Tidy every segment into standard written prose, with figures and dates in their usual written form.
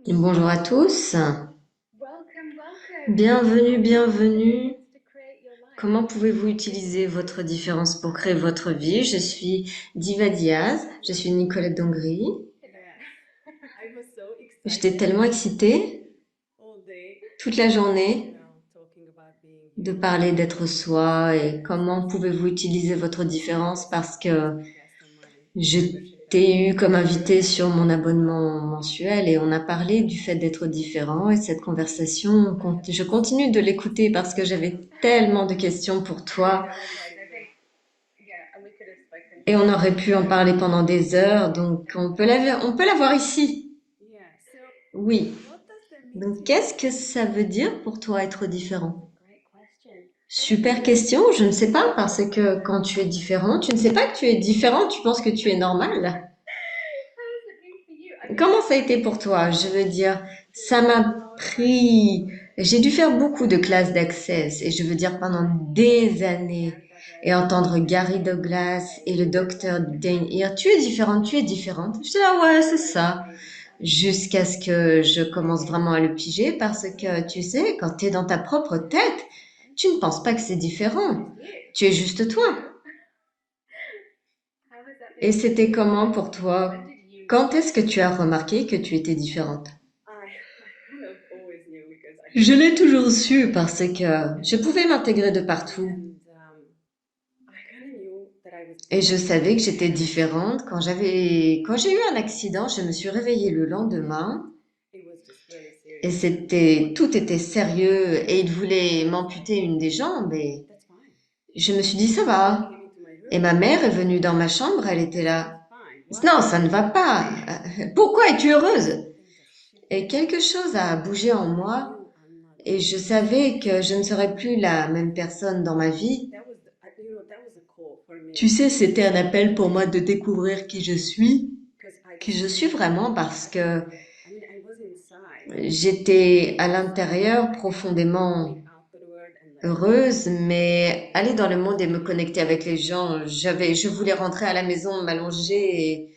Bonjour à tous, bienvenue, bienvenue. Comment pouvez-vous utiliser votre différence pour créer votre vie? Je suis Diva Diaz, je suis Nicolette d'Hongrie. J'étais tellement excitée toute la journée de parler d'être soi et comment pouvez-vous utiliser votre différence parce que je t'ai eu comme invité sur mon abonnement mensuel et on a parlé du fait d'être différent et cette conversation, je continue de l'écouter parce que j'avais tellement de questions pour toi et on aurait pu en parler pendant des heures, donc on peut la voir ici. Oui. Donc qu'est-ce que ça veut dire pour toi être différent? Super question, je ne sais pas parce que quand tu es différent, tu ne sais pas que tu es différent, tu penses que tu es normal. Comment ça a été pour toi? Je veux dire, ça m'a pris... J'ai dû faire beaucoup de classes d'Access et je veux dire pendant des années et entendre Gary Douglas et le docteur Dane dire tu es différente, tu es différente. Je dis ah ouais, c'est ça. Jusqu'à ce que je commence vraiment à le piger parce que tu sais, quand tu es dans ta propre tête, tu ne penses pas que c'est différent. Tu es juste toi. Et c'était comment pour toi? Quand est-ce que tu as remarqué que tu étais différente? Je l'ai toujours su parce que je pouvais m'intégrer de partout. Et je savais que j'étais différente. Quand j'ai eu un accident, je me suis réveillée le lendemain et tout était sérieux et il voulait m'amputer une des jambes et je me suis dit ça va. Et ma mère est venue dans ma chambre, elle était là. Non, ça ne va pas. Pourquoi es-tu heureuse? Et quelque chose a bougé en moi et je savais que je ne serais plus la même personne dans ma vie. Tu sais, c'était un appel pour moi de découvrir qui je suis vraiment parce que j'étais à l'intérieur profondément heureuse, mais aller dans le monde et me connecter avec les gens, je voulais rentrer à la maison, m'allonger et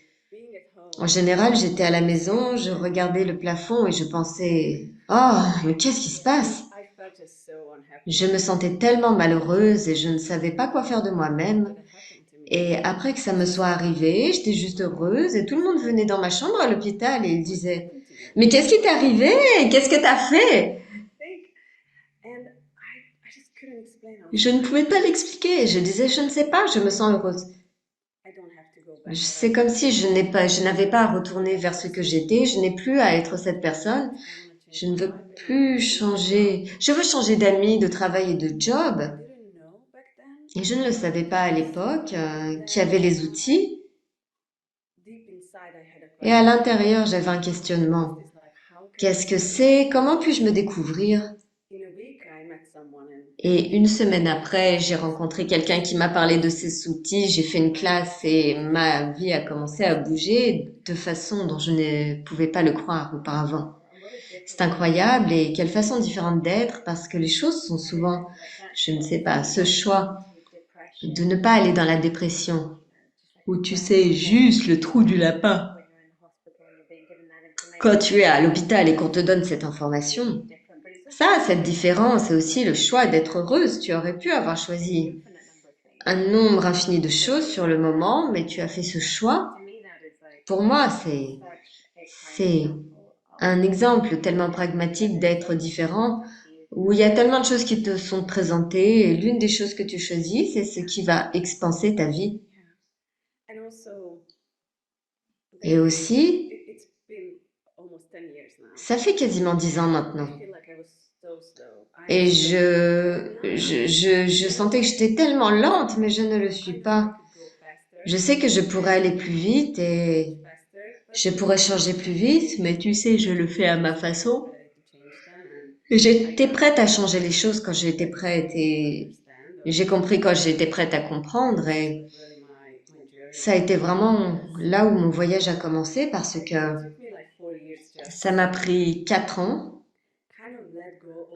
en général, j'étais à la maison, je regardais le plafond et je pensais, oh, mais qu'est-ce qui se passe? Je me sentais tellement malheureuse et je ne savais pas quoi faire de moi-même. Et après que ça me soit arrivé, j'étais juste heureuse et tout le monde venait dans ma chambre à l'hôpital et il disait, mais qu'est-ce qui t'est arrivé? Qu'est-ce que t'as fait? Je ne pouvais pas l'expliquer. Je disais, je ne sais pas, je me sens heureuse. C'est comme si je n'avais pas à retourner vers ce que j'étais, je n'ai plus à être cette personne. Je ne veux plus changer. Je veux changer d'amis, de travail et de job. Et je ne le savais pas à l'époque, qui avait les outils. Et à l'intérieur, j'avais un questionnement. Qu'est-ce que c'est? Comment puis-je me découvrir? Et une semaine après, j'ai rencontré quelqu'un qui m'a parlé de ces outils. J'ai fait une classe et ma vie a commencé à bouger de façon dont je ne pouvais pas le croire auparavant. C'est incroyable et quelle façon différente d'être parce que les choses sont souvent, je ne sais pas, ce choix de ne pas aller dans la dépression où tu sais juste le trou du lapin. Quand tu es à l'hôpital et qu'on te donne cette information, ça, cette différence et aussi le choix d'être heureuse, tu aurais pu avoir choisi un nombre infini de choses sur le moment, mais tu as fait ce choix. Pour moi, c'est un exemple tellement pragmatique d'être différent où il y a tellement de choses qui te sont présentées et l'une des choses que tu choisis, c'est ce qui va expanser ta vie. Et aussi, ça fait quasiment 10 ans maintenant. Et je sentais que j'étais tellement lente, mais je ne le suis pas. Je sais que je pourrais aller plus vite et je pourrais changer plus vite, mais tu sais, je le fais à ma façon. J'étais prête à changer les choses quand j'étais prête et j'ai compris quand j'étais prête à comprendre et ça a été vraiment là où mon voyage a commencé parce que ça m'a pris 4 ans,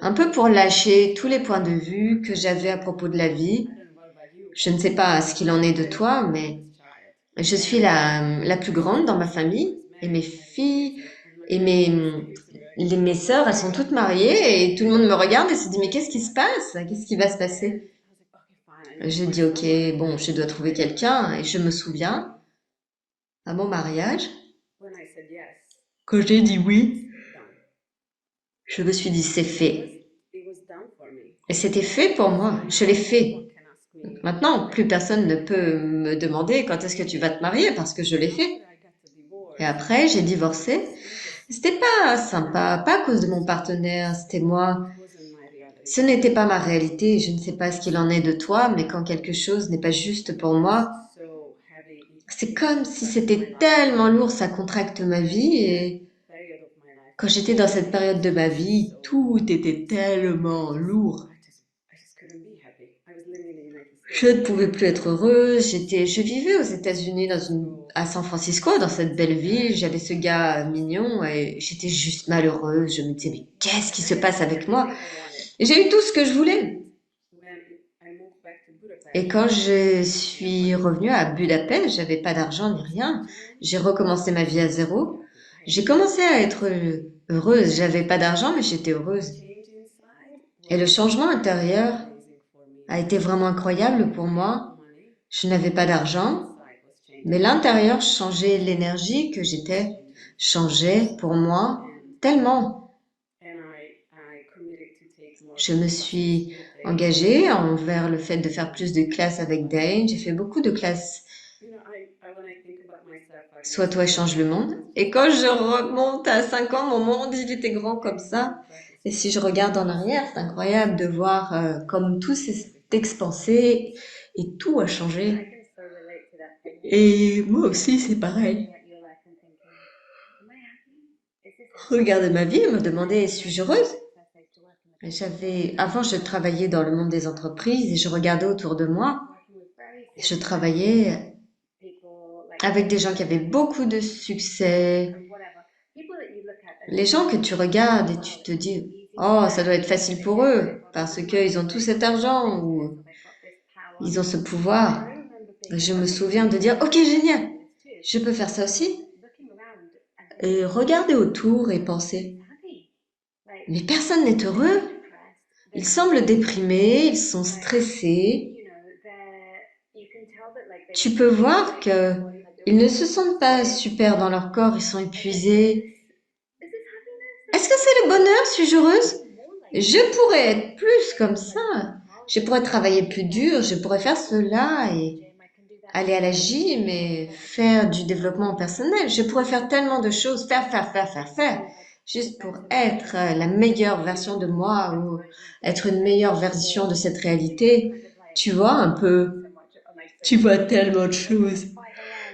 un peu pour lâcher tous les points de vue que j'avais à propos de la vie. Je ne sais pas ce qu'il en est de toi, mais je suis la plus grande dans ma famille et mes filles Et mes sœurs, elles sont toutes mariées et tout le monde me regarde et se dit, mais qu'est-ce qui se passe? Qu'est-ce qui va se passer? J'ai dit, ok, bon, je dois trouver quelqu'un. Et je me souviens, à mon mariage, quand j'ai dit oui, je me suis dit, c'est fait. Et c'était fait pour moi. Je l'ai fait. Maintenant, plus personne ne peut me demander quand est-ce que tu vas te marier parce que je l'ai fait. Et après, j'ai divorcé. C'était pas sympa, pas à cause de mon partenaire, c'était moi. Ce n'était pas ma réalité. Je ne sais pas ce qu'il en est de toi, mais quand quelque chose n'est pas juste pour moi, c'est comme si c'était tellement lourd, ça contracte ma vie. Et quand j'étais dans cette période de ma vie, tout était tellement lourd. Je ne pouvais plus être heureuse. Je vivais aux États-Unis à San Francisco, dans cette belle ville. J'avais ce gars mignon et j'étais juste malheureuse. Je me disais, mais qu'est-ce qui se passe avec moi? Et j'ai eu tout ce que je voulais. Et quand je suis revenue à Budapest, j'avais pas d'argent ni rien. J'ai recommencé ma vie à zéro. J'ai commencé à être heureuse. J'avais pas d'argent, mais j'étais heureuse. Et le changement intérieur a été vraiment incroyable pour moi. Je n'avais pas d'argent, mais l'intérieur changeait, l'énergie que j'étais changeait pour moi tellement. Je me suis engagée envers le fait de faire plus de classes avec Dane. J'ai fait beaucoup de classes. Sois toi change le monde. Et quand je remonte à 5 ans, mon monde, il était grand comme ça. Et si je regarde en arrière, c'est incroyable de voir comme tout s'est expansé et tout a changé. Et moi aussi, c'est pareil. Regardez ma vie et me demander, suis-je heureuse? Avant, je travaillais dans le monde des entreprises et je regardais autour de moi. Je travaillais avec des gens qui avaient beaucoup de succès. Les gens que tu regardes et tu te dis, oh, ça doit être facile pour eux parce qu'ils ont tout cet argent ou ils ont ce pouvoir. Je me souviens de dire, ok, génial, je peux faire ça aussi. Et regarder autour et penser, mais personne n'est heureux. Ils semblent déprimés, ils sont stressés. Tu peux voir que ils ne se sentent pas super dans leur corps, ils sont épuisés. Est-ce que c'est le bonheur? Suis-je heureuse? Je pourrais être plus comme ça. Je pourrais travailler plus dur, je pourrais faire cela et aller à la gym et faire du développement personnel. Je pourrais faire tellement de choses, faire, juste pour être la meilleure version de moi ou être une meilleure version de cette réalité. Tu vois un peu, tu vois tellement de choses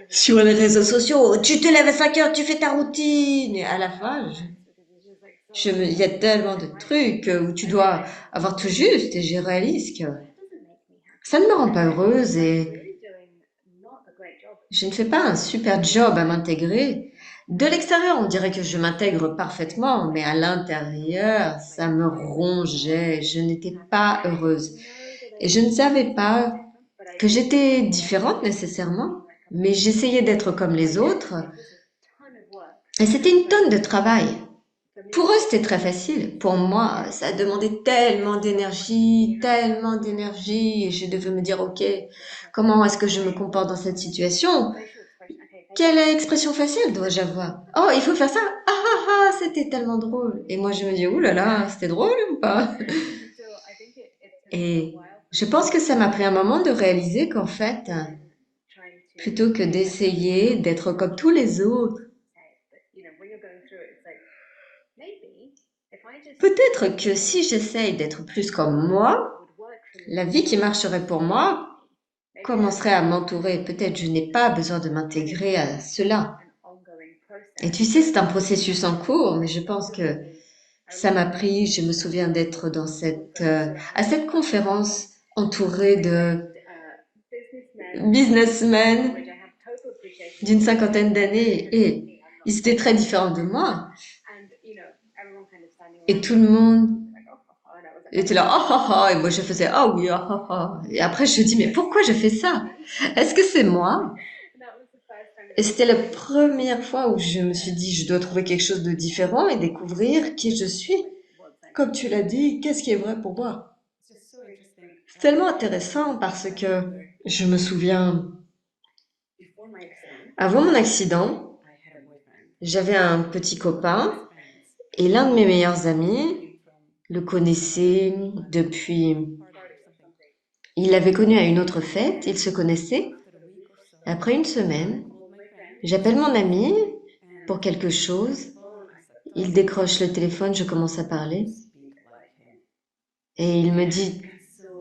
sur les réseaux sociaux. Tu te lèves à 5 heures, tu fais ta routine et à la fin, il y a tellement de trucs où tu dois avoir tout juste et je réalise que ça ne me rend pas heureuse et je ne fais pas un super job à m'intégrer. De l'extérieur, on dirait que je m'intègre parfaitement, mais à l'intérieur, ça me rongeait. Je n'étais pas heureuse. Et je ne savais pas que j'étais différente nécessairement, mais j'essayais d'être comme les autres. Et c'était une tonne de travail. Pour eux, c'était très facile. Pour moi, ça demandait tellement d'énergie, et je devais me dire, OK, comment est-ce que je me comporte dans cette situation? Quelle expression faciale dois-je avoir? Oh, il faut faire ça? Ah ah ah, c'était tellement drôle. Et moi, je me dis, ouh là là, c'était drôle ou pas? Et je pense que ça m'a pris un moment de réaliser qu'en fait, plutôt que d'essayer d'être comme tous les autres, peut-être que si j'essaye d'être plus comme moi, la vie qui marcherait pour moi commencerait à m'entourer. Peut-être je n'ai pas besoin de m'intégrer à cela. Et tu sais, c'est un processus en cours, mais je pense que ça m'a pris, je me souviens d'être à cette conférence entourée de businessmen d'une cinquantaine d'années et ils étaient très différents de moi. Et tout le monde était là, ah ah ah, et moi je faisais, ah oui, ah ah ah. Et après je me dis, mais pourquoi je fais ça? Est-ce que c'est moi? Et c'était la première fois où je me suis dit, je dois trouver quelque chose de différent et découvrir qui je suis. Comme tu l'as dit, qu'est-ce qui est vrai pour moi? C'est tellement intéressant parce que je me souviens, avant mon accident, j'avais un petit copain et l'un de mes meilleurs amis le connaissait depuis... Il l'avait connu à une autre fête, ils se connaissaient. Après une semaine, j'appelle mon ami pour quelque chose. Il décroche le téléphone, je commence à parler. Et il me dit,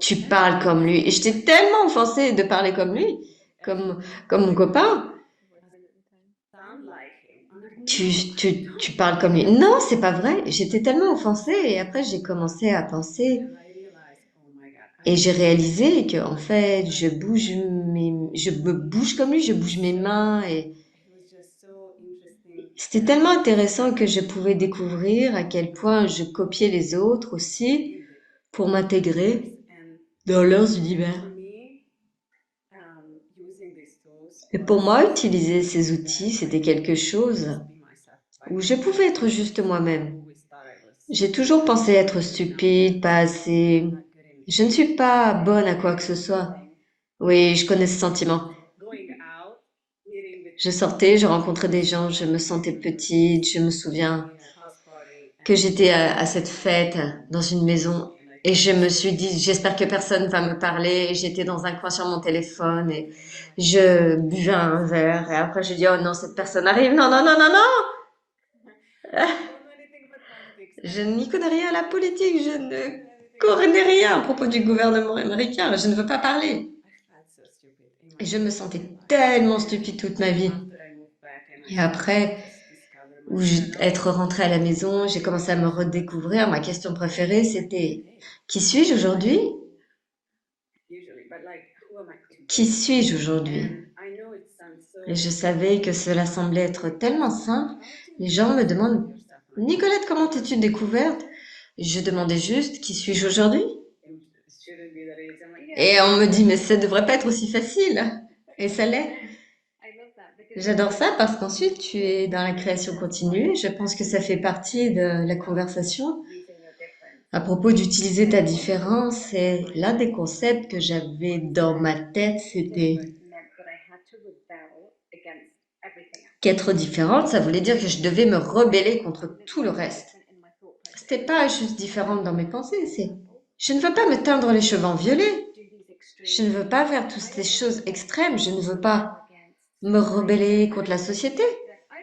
tu parles comme lui. Et j'étais tellement offensée de parler comme lui, comme, comme mon copain. Tu parles comme lui. Non, c'est pas vrai. J'étais tellement offensée et après j'ai commencé à penser et j'ai réalisé que en fait je me bouge comme lui, je bouge mes mains et c'était tellement intéressant que je pouvais découvrir à quel point je copiais les autres aussi pour m'intégrer dans leurs univers. Et pour moi, utiliser ces outils, c'était quelque chose où je pouvais être juste moi-même. J'ai toujours pensé être stupide, pas assez. Je ne suis pas bonne à quoi que ce soit. Oui, je connais ce sentiment. Je sortais, je rencontrais des gens, je me sentais petite, je me souviens que j'étais à cette fête dans une maison et je me suis dit, j'espère que personne va me parler. Et j'étais dans un coin sur mon téléphone et je buvais un verre et après je dis, oh non, cette personne arrive. Non, non, non, non, non. Je n'y connais rien à la politique, je ne connais rien à propos du gouvernement américain, je ne veux pas parler. Et je me sentais tellement stupide toute ma vie. Et après, être rentrée à la maison, j'ai commencé à me redécouvrir. Ma question préférée, c'était qui suis-je aujourd'hui? Qui suis-je aujourd'hui? Et je savais que cela semblait être tellement simple. Les gens me demandent, Nicolette, comment t'es-tu découverte? Je demandais juste, qui suis-je aujourd'hui? Et on me dit, mais ça devrait pas être aussi facile. Et ça l'est. J'adore ça parce qu'ensuite, tu es dans la création continue. Je pense que ça fait partie de la conversation. À propos d'utiliser ta différence, c'est l'un des concepts que j'avais dans ma tête, c'était qu'être différente, ça voulait dire que je devais me rebeller contre tout le reste. C'était pas juste différente dans mes pensées, c'est je ne veux pas me teindre les cheveux en violet. Je ne veux pas faire toutes ces choses extrêmes. Je ne veux pas me rebeller contre la société.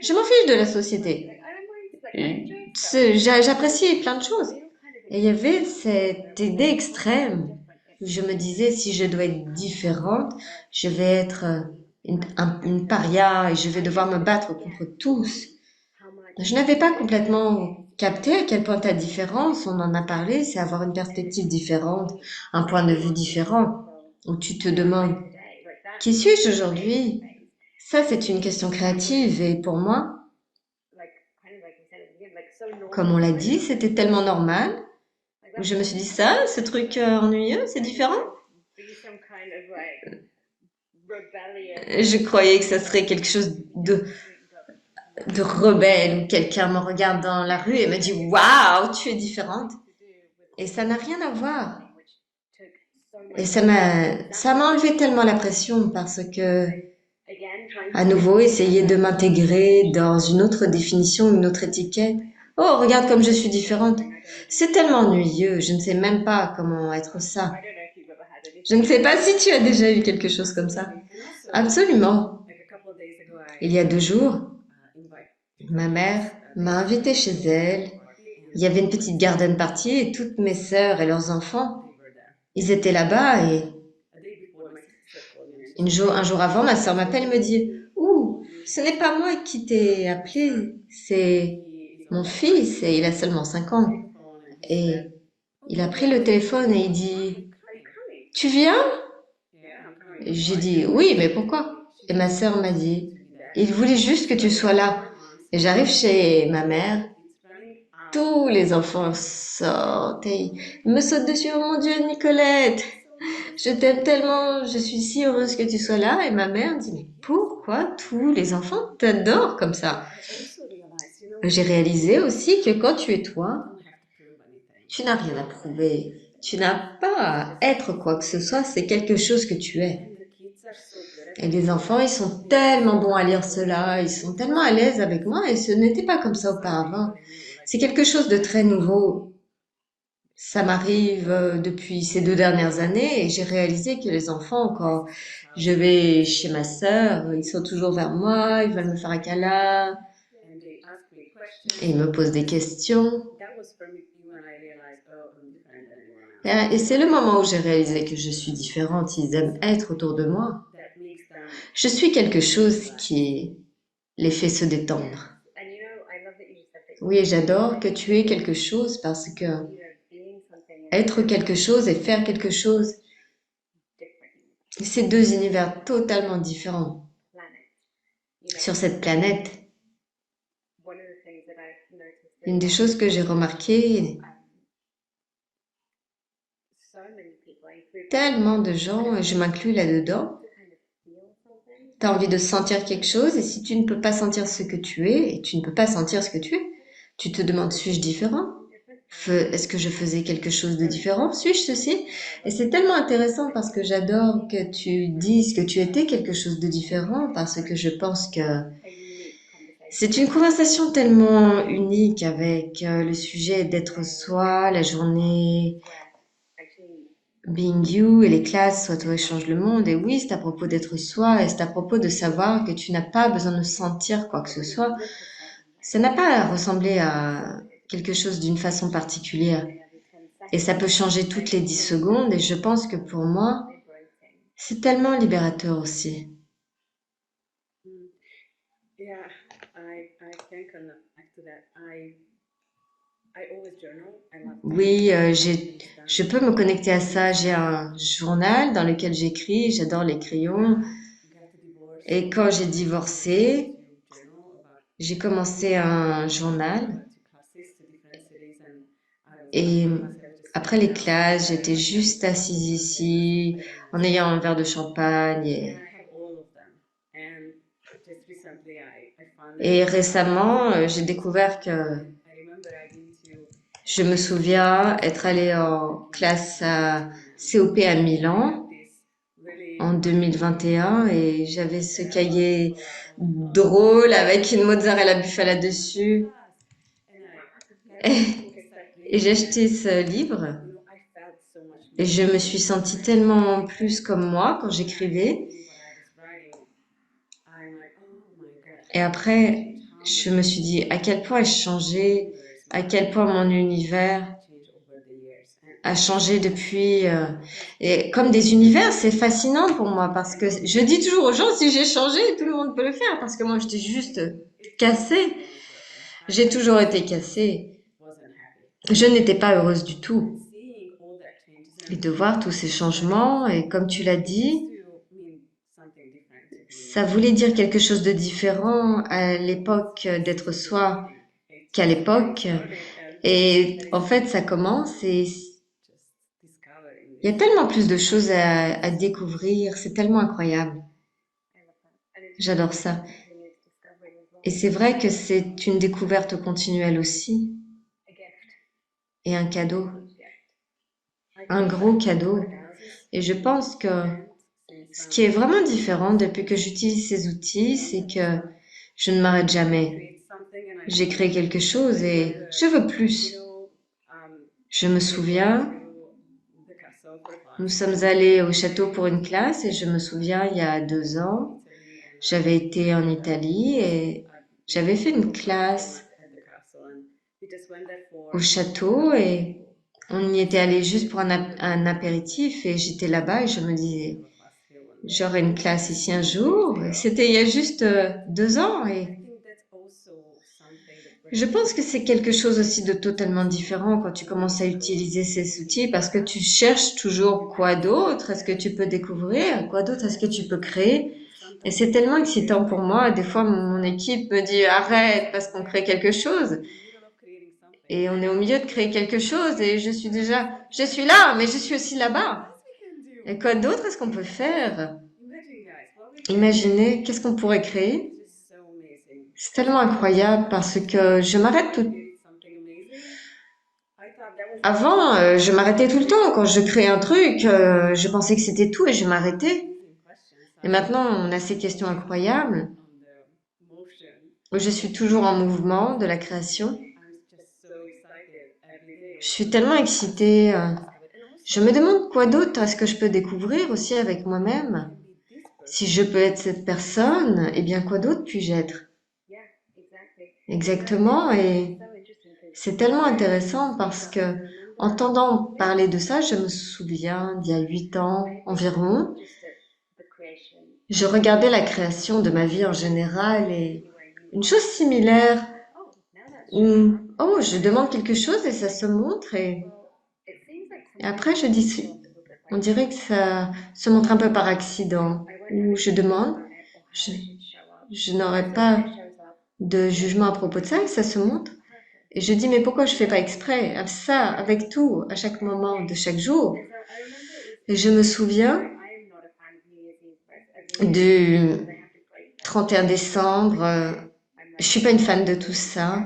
Je m'en fiche de la société. J'apprécie plein de choses. Et il y avait cette idée extrême où je me disais, si je dois être différente, je vais être une paria et je vais devoir me battre contre tous. Je n'avais pas complètement capté à quel point ta différence, on en a parlé, c'est avoir une perspective différente, un point de vue différent, où tu te demandes, qui suis-je aujourd'hui? Ça, c'est une question créative et pour moi, comme on l'a dit, c'était tellement normal. Je me suis dit ça, ce truc ennuyeux, c'est différent. Je croyais que ça serait quelque chose de rebelle, où quelqu'un me regarde dans la rue et me dit waouh, tu es différente. Et ça n'a rien à voir. Et ça m'a enlevé tellement la pression parce que, à nouveau, essayer de m'intégrer dans une autre définition, une autre étiquette. Oh, regarde comme je suis différente. C'est tellement ennuyeux, je ne sais même pas comment être ça. Je ne sais pas si tu as déjà eu quelque chose comme ça. Absolument. Il y a 2 jours, ma mère m'a invitée chez elle. Il y avait une petite garden party et toutes mes sœurs et leurs enfants, ils étaient là-bas et un jour avant, ma sœur m'appelle et me dit, ouh, ce n'est pas moi qui t'ai appelé, c'est mon fils et il a seulement 5 ans. Et il a pris le téléphone et il dit, tu viens? Et j'ai dit, oui, mais pourquoi? Et ma sœur m'a dit, il voulait juste que tu sois là. Et j'arrive chez ma mère, tous les enfants sortent et ils me sautent dessus, oh mon Dieu, Nicolette, je t'aime tellement, je suis si heureuse que tu sois là. Et ma mère dit, mais pourquoi? pourquoi tous les enfants t'adorent comme ça. J'ai réalisé aussi que quand tu es toi, tu n'as rien à prouver. Tu n'as pas à être quoi que ce soit, c'est quelque chose que tu es. Et les enfants, ils sont tellement bons à lire cela, ils sont tellement à l'aise avec moi et ce n'était pas comme ça auparavant. C'est quelque chose de très nouveau. Ça m'arrive depuis ces 2 dernières années et j'ai réalisé que les enfants, quand je vais chez ma sœur, ils sont toujours vers moi, ils veulent me faire un câlin et ils me posent des questions. Et c'est le moment où j'ai réalisé que je suis différente, ils aiment être autour de moi. Je suis quelque chose qui les fait se détendre. Oui, et j'adore que tu aies quelque chose parce que être quelque chose et faire quelque chose, c'est deux univers totalement différents sur cette planète. Une des choses que j'ai remarquées, tellement de gens, et je m'inclus là-dedans, tu as envie de sentir quelque chose et si tu ne peux pas sentir ce que tu es et tu ne peux pas sentir ce que tu es, tu te demandes suis-je différent? Est-ce que je faisais quelque chose de différent? Suis-je ceci? Et c'est tellement intéressant parce que j'adore que tu dises que tu étais quelque chose de différent parce que je pense que c'est une conversation tellement unique avec le sujet d'être soi, la journée Being You et les classes Soit toi change le monde. Et oui, c'est à propos d'être soi et c'est à propos de savoir que tu n'as pas besoin de sentir quoi que ce soit. Ça n'a pas à ressembler à quelque chose d'une façon particulière. Et ça peut changer toutes les 10 secondes et je pense que pour moi, c'est tellement libérateur aussi. Oui, je peux me connecter à ça. J'ai un journal dans lequel j'écris, j'adore les crayons. Et quand j'ai divorcé, j'ai commencé un journal. Et après les classes, j'étais juste assise ici en ayant un verre de champagne. Et récemment, j'ai découvert que je me souviens être allée en classe à COP à Milan en 2021 et j'avais ce cahier drôle avec une mozzarella bufala dessus. Et, et j'ai acheté ce livre et je me suis sentie tellement plus comme moi quand j'écrivais. Et après, je me suis dit à quel point ai-je changé, à quel point mon univers a changé depuis. Et comme des univers, c'est fascinant pour moi parce que je dis toujours aux gens, si j'ai changé, tout le monde peut le faire parce que moi, j'étais juste cassée. J'ai toujours été cassée. Je n'étais pas heureuse du tout. Et de voir tous ces changements, et comme tu l'as dit, ça voulait dire quelque chose de différent à l'époque d'être soi qu'à l'époque. Et en fait, ça commence et il y a tellement plus de choses à découvrir. C'est tellement incroyable. J'adore ça. Et c'est vrai que c'est une découverte continuelle aussi. Et un cadeau. Un gros cadeau. Et je pense que ce qui est vraiment différent depuis que j'utilise ces outils, c'est que je ne m'arrête jamais. J'ai créé quelque chose et je veux plus. Je me souviens, nous sommes allés au château pour une classe et je me souviens, il y a 2 ans, j'avais été en Italie et j'avais fait une classe au château et on y était allé juste pour un apéritif et j'étais là-bas et je me disais, j'aurai une classe ici un jour. C'était il y a juste 2 ans et je pense que c'est quelque chose aussi de totalement différent quand tu commences à utiliser ces outils parce que tu cherches toujours quoi d'autre est-ce que tu peux découvrir, quoi d'autre est-ce que tu peux créer. Et c'est tellement excitant pour moi. Des fois, mon équipe me dit arrête parce qu'on crée quelque chose. Et on est au milieu de créer quelque chose et je suis là, mais je suis aussi là-bas. Et quoi d'autre est-ce qu'on peut faire? Imaginez, qu'est-ce qu'on pourrait créer? C'est tellement incroyable parce que je m'arrête tout. Avant, je m'arrêtais tout le temps. Quand je créais un truc, je pensais que c'était tout et je m'arrêtais. Et maintenant, on a ces questions incroyables où je suis toujours en mouvement de la création. Je suis tellement excitée. Je me demande quoi d'autre est-ce que je peux découvrir aussi avec moi-même. Si je peux être cette personne, eh bien quoi d'autre puis-je être? Exactement. Et c'est tellement intéressant parce que, entendant parler de ça, je me souviens d'il y a 8 ans environ, je regardais la création de ma vie en général et une chose similaire où, oh, je demande quelque chose et ça se montre et après je dis, on dirait que ça se montre un peu par accident, où je demande, je, je n'aurais pas de jugement à propos de ça et ça se montre. Et je dis, mais pourquoi je fais pas exprès? Ça, avec tout, à chaque moment de chaque jour. Et je me souviens du 31 décembre. Je suis pas une fan de tout ça.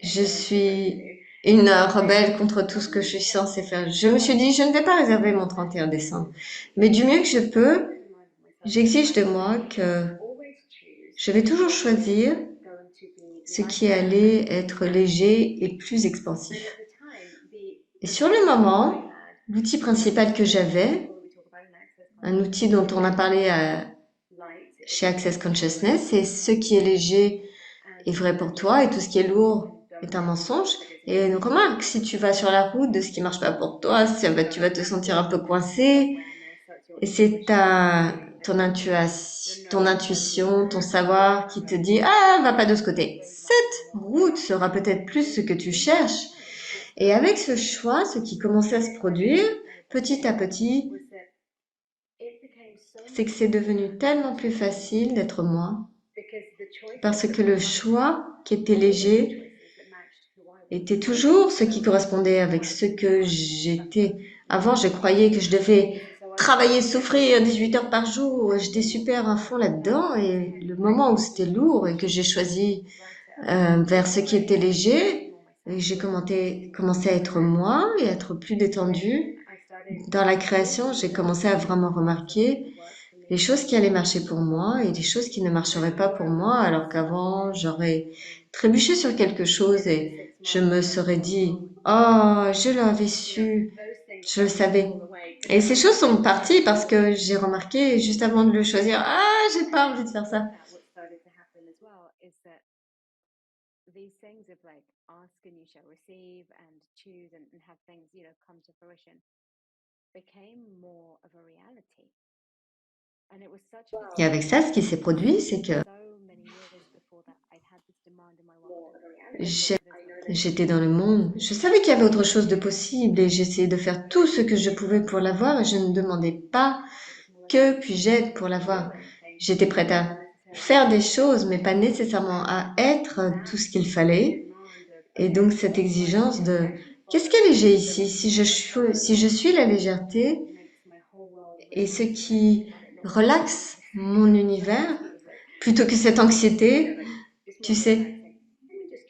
Je suis une rebelle contre tout ce que je suis censée faire. Je me suis dit, je ne vais pas réserver mon 31 décembre. Mais du mieux que je peux, j'exige de moi que je vais toujours choisir ce qui allait être léger et plus expansif. Et sur le moment, l'outil principal que j'avais, un outil dont on a parlé chez Access Consciousness, c'est ce qui est léger est vrai pour toi et tout ce qui est lourd est un mensonge. Et donc, remarque, si tu vas sur la route de ce qui marche pas pour toi, tu vas te sentir un peu coincé. Et c'est ton intuition, ton savoir qui te dit, ah, va pas de ce côté. Cette route sera peut-être plus ce que tu cherches. Et avec ce choix, ce qui commençait à se produire, petit à petit, c'est que c'est devenu tellement plus facile d'être moi, parce que le choix qui était léger était toujours ce qui correspondait avec ce que j'étais. Avant, je croyais que je devais travailler, souffrir 18 heures par jour. J'étais super à fond là-dedans et le moment où c'était lourd et que j'ai choisi vers ce qui était léger, et j'ai commencé à être moi et à être plus détendue. Dans la création, j'ai commencé à vraiment remarquer les choses qui allaient marcher pour moi et les choses qui ne marcheraient pas pour moi, alors qu'avant, j'aurais trébuché sur quelque chose et je me serais dit, oh, je l'avais su, je le savais. Et ces choses sont parties parce que j'ai remarqué juste avant de le choisir, ah, j'ai pas envie de faire ça. Et avec ça, ce qui s'est produit, c'est que j'ai- j'étais dans le monde. Je savais qu'il y avait autre chose de possible et j'essayais de faire tout ce que je pouvais pour l'avoir et je ne demandais pas que puis-je être pour l'avoir. J'étais prête à faire des choses, mais pas nécessairement à être tout ce qu'il fallait. Et donc cette exigence de qu'est-ce qui est léger ici? Si je suis la légèreté et ce qui relaxe mon univers, plutôt que cette anxiété, tu sais,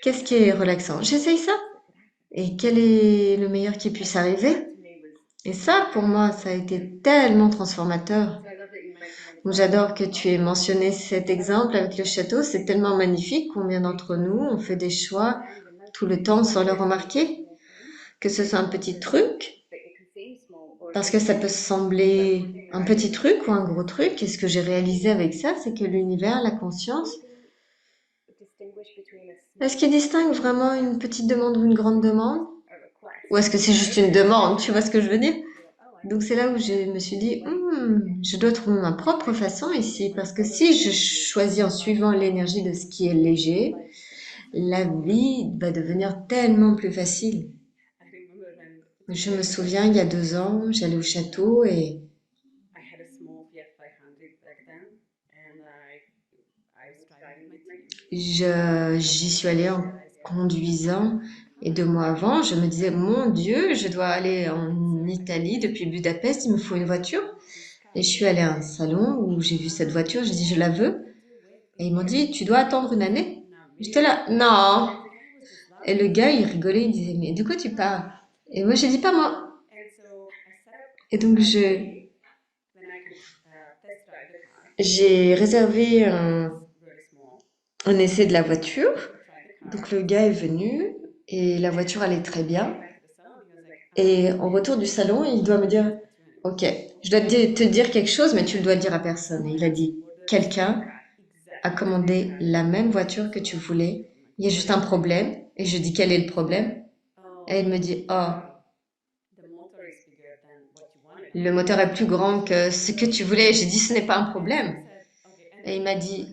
qu'est-ce qui est relaxant? J'essaye ça. Et quel est le meilleur qui puisse arriver? Et ça, pour moi, ça a été tellement transformateur. Donc, j'adore que tu aies mentionné cet exemple avec le château. C'est tellement magnifique. Combien d'entre nous on fait des choix tout le temps sans le remarquer? Que ce soit un petit truc, parce que ça peut sembler un petit truc ou un gros truc. Et ce que j'ai réalisé avec ça, c'est que l'univers, la conscience, est-ce qu'il distingue vraiment une petite demande ou une grande demande? Ou est-ce que c'est juste une demande? Tu vois ce que je veux dire? Donc c'est là où je me suis dit, je dois trouver ma propre façon ici, parce que si je choisis en suivant l'énergie de ce qui est léger, la vie va devenir tellement plus facile. Je me souviens, il y a 2 ans, j'allais au château et j'y suis allée en conduisant. Et 2 mois avant, je me disais, mon Dieu, je dois aller en Italie depuis Budapest, il me faut une voiture. Et je suis allée à un salon où j'ai vu cette voiture, j'ai dit je la veux. Et ils m'ont dit tu dois attendre une année. J'étais là, non. Et le gars il rigolait, il disait mais de quoi tu parles? Et moi j'ai dit pas moi. Et donc j'ai réservé un essai de la voiture. Donc le gars est venu et la voiture allait très bien. Et en retour du salon, il doit me dire, OK, je dois te dire quelque chose, mais tu le dois dire à personne. Et il a dit, quelqu'un a commandé la même voiture que tu voulais. Il y a juste un problème. Et je dis, quel est le problème? Et il me dit, oh, le moteur est plus grand que ce que tu voulais. J'ai dit, ce n'est pas un problème. Et il m'a dit,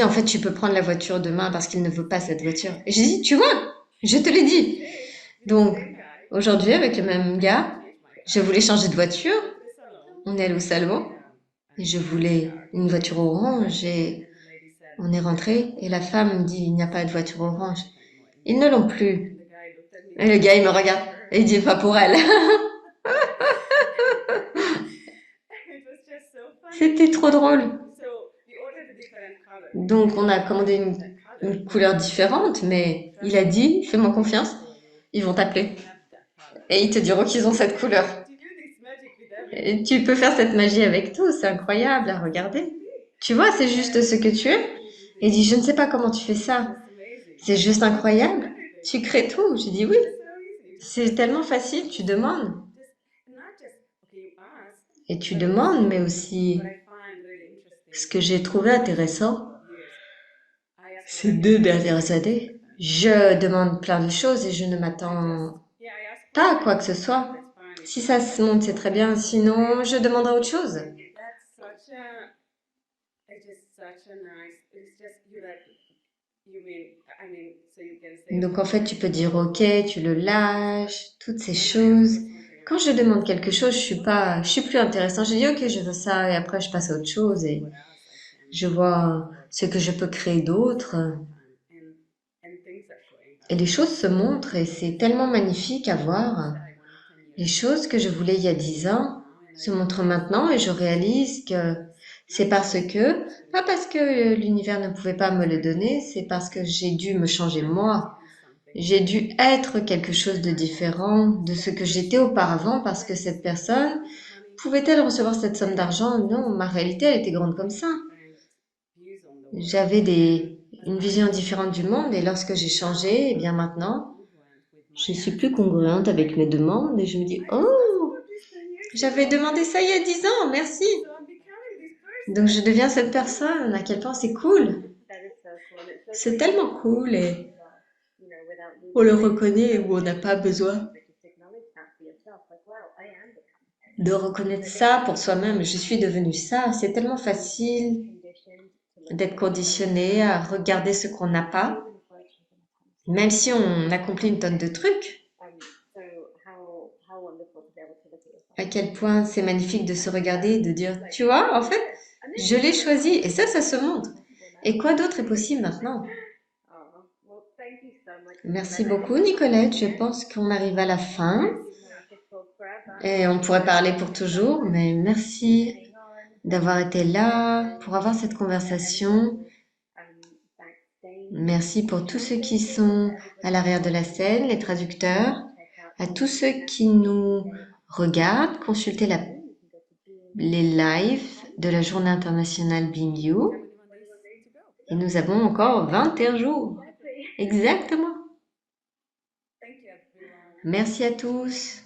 en fait, tu peux prendre la voiture demain parce qu'il ne veut pas cette voiture. Et j'ai dit, tu vois, je te l'ai dit. Donc, aujourd'hui, avec le même gars, je voulais changer de voiture. On est allé au salon et je voulais une voiture orange et on est rentré et la femme me dit, il n'y a pas de voiture orange. Ils ne l'ont plus. Et le gars, il me regarde et il dit, pas pour elle. C'était trop drôle. Donc, on a commandé une couleur différente, mais il a dit, fais-moi confiance, ils vont t'appeler. Et ils te diront qu'ils ont cette couleur. Et tu peux faire cette magie avec tout, c'est incroyable à regarder. Tu vois, c'est juste ce que tu es. Et il dit, je ne sais pas comment tu fais ça. C'est juste incroyable. Tu crées tout. J'ai dit oui. C'est tellement facile, tu demandes. Et tu demandes, mais aussi ce que j'ai trouvé intéressant ces 2 dernières années. Je demande plein de choses et je ne m'attends pas à quoi que ce soit. Si ça se monte, c'est très bien. Sinon, je demanderai autre chose. Donc en fait, tu peux dire OK, tu le lâches, toutes ces choses. Quand je demande quelque chose, je suis plus intéressant. Je dis OK, je veux ça et après je passe à autre chose et je vois ce que je peux créer d'autre. Et les choses se montrent et c'est tellement magnifique à voir. Les choses que je voulais il y a 10 ans se montrent maintenant et je réalise que c'est pas parce que l'univers ne pouvait pas me le donner, c'est parce que j'ai dû me changer moi. J'ai dû être quelque chose de différent de ce que j'étais auparavant parce que cette personne, pouvait-elle recevoir cette somme d'argent? Non, ma réalité, elle était grande comme ça. J'avais une vision différente du monde et lorsque j'ai changé, et bien maintenant, je suis plus congruente avec mes demandes et je me dis, oh, j'avais demandé ça il y a 10 ans, merci. Donc je deviens cette personne, à quel point c'est cool. C'est tellement cool et on le reconnaît où on n'a pas besoin de reconnaître ça pour soi-même. Je suis devenue ça. C'est tellement facile d'être conditionné à regarder ce qu'on n'a pas, même si on accomplit une tonne de trucs. À quel point c'est magnifique de se regarder et de dire, tu vois, en fait, je l'ai choisi. Et ça se montre. Et quoi d'autre est possible maintenant? Merci beaucoup, Nicolette. Je pense qu'on arrive à la fin et on pourrait parler pour toujours, mais merci d'avoir été là pour avoir cette conversation. Merci pour tous ceux qui sont à l'arrière de la scène, les traducteurs, à tous ceux qui nous regardent, consultez les lives de la Journée internationale Being You. Et nous avons encore 21 jours. Exactement. Merci à tous.